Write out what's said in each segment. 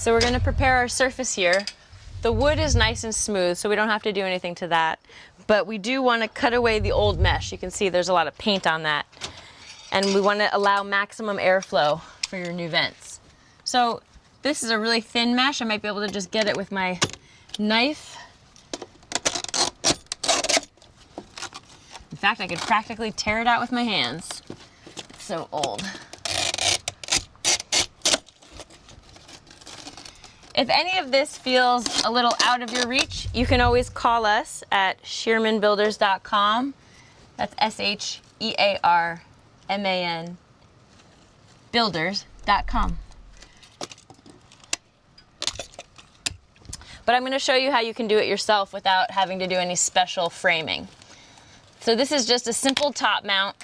So we're going to prepare our surface here. The wood is nice and smooth, so we don't have to do anything to that. But we do want to cut away the old mesh. You can see there's a lot of paint on that. And we want to allow maximum airflow for your new vents. So this is a really thin mesh. I might be able to just get it with my knife. In fact, I could practically tear it out with my hands. It's so old. If any of this feels a little out of your reach, you can always call us at shearmanbuilders.com. That's SHEARMAN builders.com. But I'm going to show you how you can do it yourself without having to do any special framing. So this is just a simple top mount.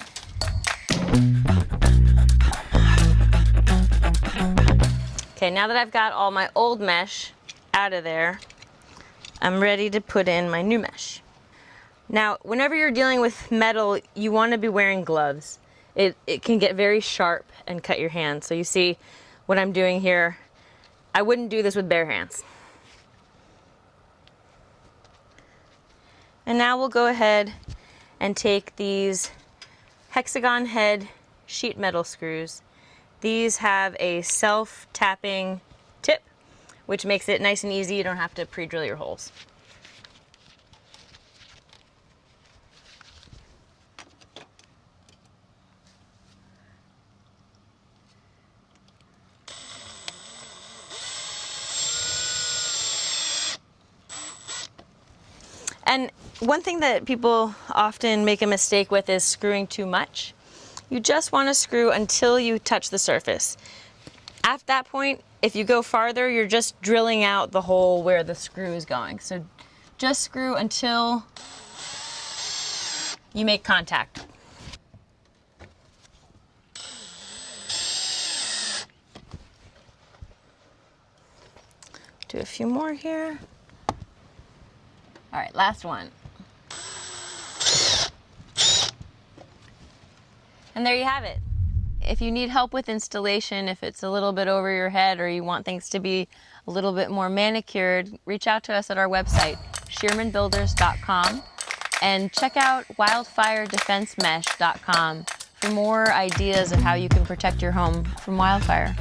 Okay, now that I've got all my old mesh out of there, I'm ready to put in my new mesh. Now, whenever you're dealing with metal, you want to be wearing gloves. It can get very sharp and cut your hands. So you see what I'm doing here. I wouldn't do this with bare hands. And now we'll go ahead and take these hexagon head sheet metal screws. These have a self-tapping tip, which makes it nice and easy. You don't have to pre-drill your holes. And one thing that people often make a mistake with is screwing too much. You just want to screw until you touch the surface. At that point, if you go farther, you're just drilling out the hole where the screw is going. So just screw until you make contact. Do a few more here. All right, last one. And there you have it. If you need help with installation, if it's a little bit over your head or you want things to be a little bit more manicured, reach out to us at our website, shearmanbuilders.com, and check out wildfiredefensemesh.com for more ideas of how you can protect your home from wildfire.